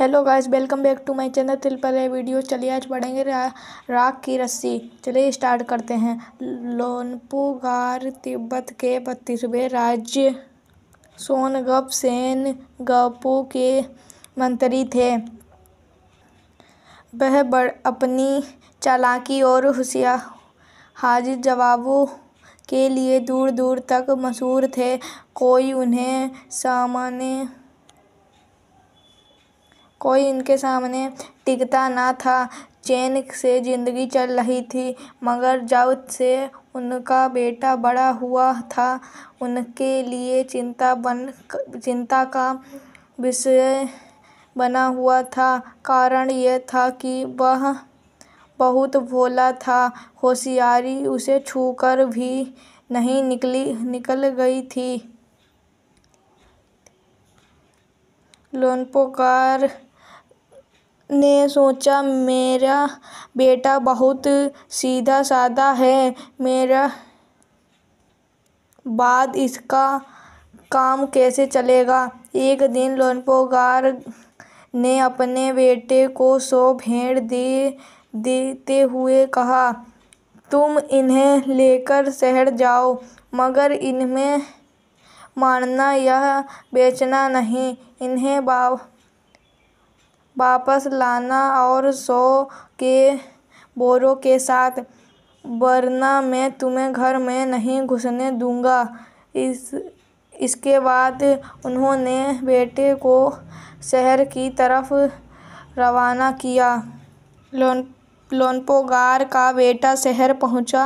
Hello guys, welcome back to my channel तिल पर है वीडियो। चलिए आज पढ़ेंगे राख की रस्सी। चलिए स्टार्ट करते हैं। लोनपो गार तिब्बत के 32वें राज्य सोनगप सेनगपो के मंत्री थे। वह अपनी चालाकी और होशियार जवाबों के लिए दूर दूर तक मशहूर थे। कोई उनके सामने टिकता न था। चैन से जिंदगी चल रही थी, मगर जब से उनका बेटा बड़ा हुआ था उनके लिए चिंता का विषय बना हुआ था। कारण यह था कि वह बहुत भोला था। होशियारी उसे छूकर भी नहीं निकल गई थी। लोनपो गार ने सोचा, मेरा बेटा बहुत सीधा साधा है, मेरे बाद इसका काम कैसे चलेगा। एक दिन लोनपो गार ने अपने बेटे को 100 भेड़ देते हुए कहा, तुम इन्हें लेकर शहर जाओ, मगर इन्हें मारना या बेचना नहीं। इन्हें वापस लाना और 100 के बोरों के साथ, वरना मैं तुम्हें घर में नहीं घुसने दूंगा। इसके बाद उन्होंने बेटे को शहर की तरफ रवाना किया। लोनपो गार का बेटा शहर पहुंच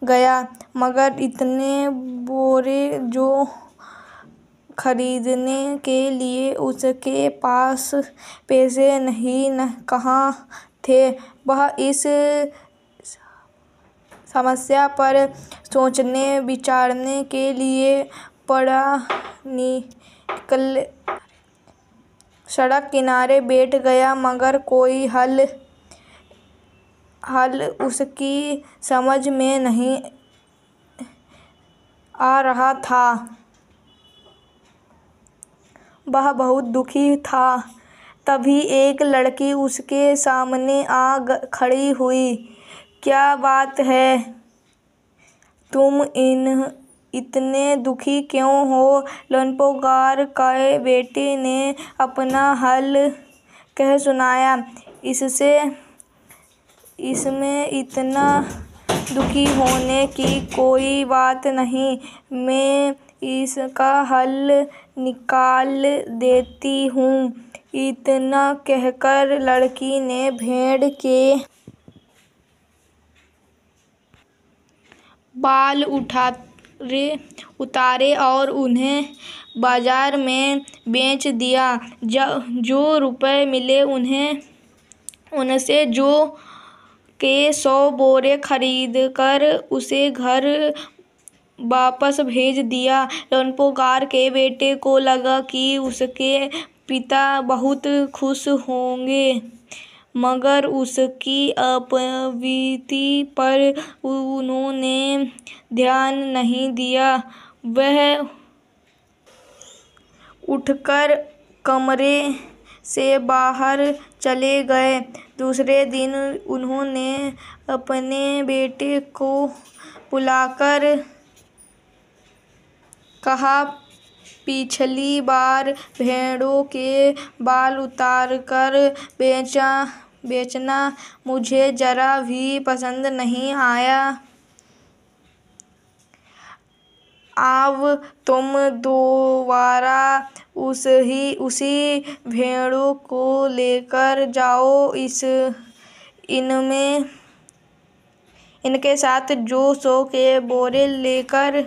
गया, मगर इतने बोरे जो खरीदने के लिए उसके पास पैसे कहाँ थे। वह इस समस्या पर सोचने विचारने के लिए सड़क किनारे बैठ गया, मगर कोई हल उसकी समझ में नहीं आ रहा था। वह बहुत दुखी था। तभी एक लड़की उसके सामने आ खड़ी हुई। क्या बात है, तुम इतने दुखी क्यों हो? लोनपो गार के बेटे ने अपना हाल कह सुनाया। इसमें इतना दुखी होने की कोई बात नहीं, मैं इसका हल निकाल देती हूँ। इतना कहकर लड़की ने भेड़ के बाल उतारे और उन्हें बाजार में बेच दिया। जो रुपए मिले उनसे जौ के 100 बोरे खरीदकर उसे घर वापस भेज दिया। लोनपो गार के बेटे को लगा कि उसके पिता बहुत खुश होंगे, मगर उसकी प्रवृत्ति पर उन्होंने ध्यान नहीं दिया। वह उठकर कमरे से बाहर चले गए। दूसरे दिन उन्होंने अपने बेटे को बुलाकर कहा, पिछली बार भेड़ों के बाल उतारकर बेचना मुझे जरा भी पसंद नहीं आया। अब तुम दोबारा उसी भेड़ों को लेकर जाओ। इनके साथ जो 100 के बोरे लेकर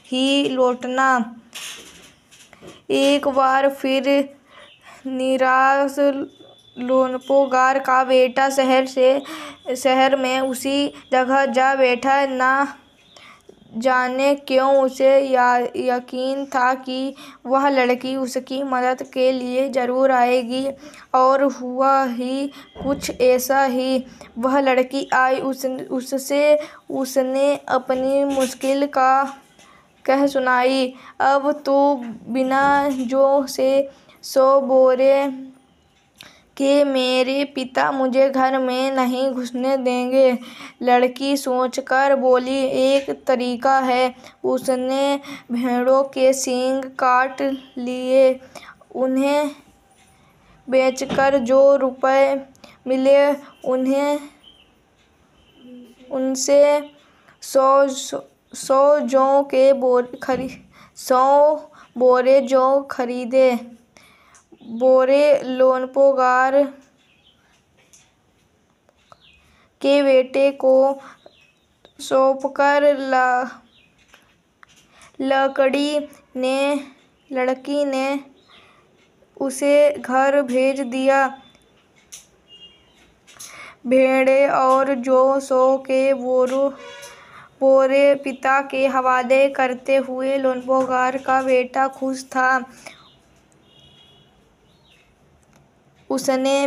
ही लौटना। एक बार फिर निराश लोनपो गार का बेटा शहर में उसी जगह जा बैठा। न जाने क्यों उसे यकीन था कि वह लड़की उसकी मदद के लिए जरूर आएगी, और हुआ ही कुछ ऐसा ही। वह लड़की आई। उसने अपनी मुश्किल कह सुनाई। अब तो बिना जौ से 100 बोरे कि मेरे पिता मुझे घर में नहीं घुसने देंगे। लड़की सोचकर बोली, एक तरीका है। उसने भेड़ों के सींग काट लिए। उन्हें बेचकर जो रुपए मिले उनसे 100 बोरे जौ खरीदे। बोरे लोनपोगार के बेटे को सौंपकर लड़की ने उसे घर भेज दिया। भेड़ें और जौ 100 के बोरे पिता के हवाले करते हुए लोनपोगार का बेटा खुश था। उसने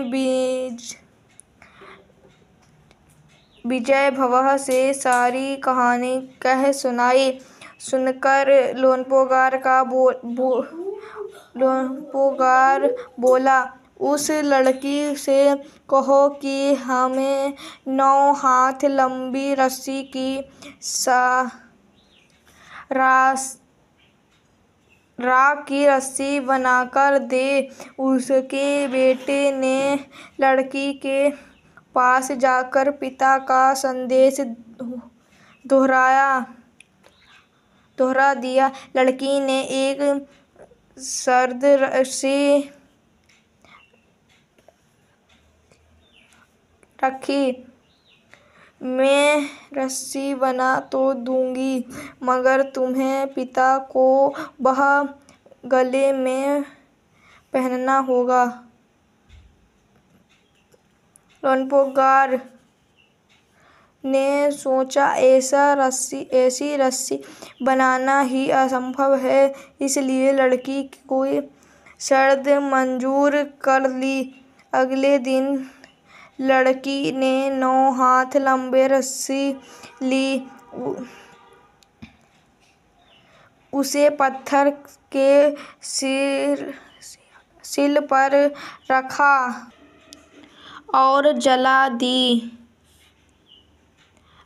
विजय भव से सारी कहानी कह सुनाई। सुनकर लोनपोगार बोला, उस लड़की से कहो कि हमें 9 हाथ लंबी रस्सी की राख की रस्सी बनाकर दे। उसके बेटे ने लड़की के पास जाकर पिता का संदेश दोहरा दिया। लड़की ने एक सर्द रस्सी रखी। मैं रस्सी बना तो दूंगी, मगर तुम्हें पिता को वह गले में पहनना होगा। लोनपोगार ने सोचा, ऐसी रस्सी बनाना ही असंभव है, इसलिए लड़की की शर्त मंजूर कर ली। अगले दिन लड़की ने 9 हाथ लंबी रस्सी ली। उसे पत्थर के सिल पर रखा और जला दी।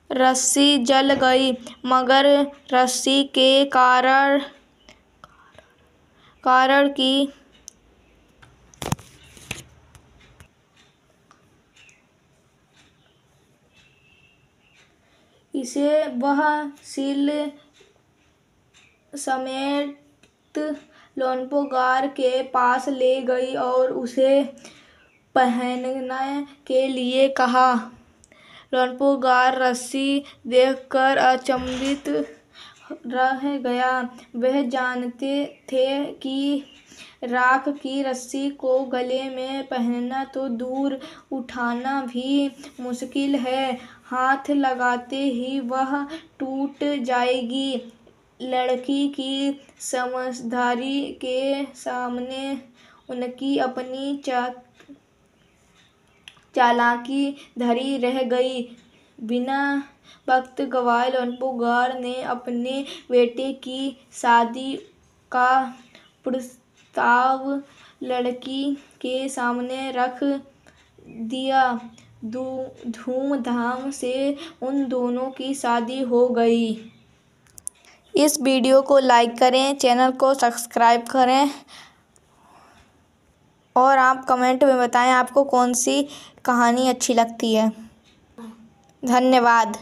रस्सी जल गई, मगर रस्सी के कारण की इसे वह सिल समेत लोनपोगार के पास ले गई और उसे पहनने के लिए कहा। लोनपोगार रस्सी देखकर अचंभित रह गया। वह जानते थे कि राख की रस्सी को गले में पहनना तो दूर, उठाना भी मुश्किल है। हाथ लगाते ही वह टूट जाएगी। लड़की की समझदारी के सामने उनकी अपनी चालाकी धरी रह गई। बिना वक्त गंवाए लोनपोगार ने अपने बेटे की शादी का प्रस्ताव लड़की के सामने रख दिया। धूमधाम से उन दोनों की शादी हो गई। इस वीडियो को लाइक करें, चैनल को सब्सक्राइब करें और आप कमेंट में बताएं आपको कौन सी कहानी अच्छी लगती है। धन्यवाद।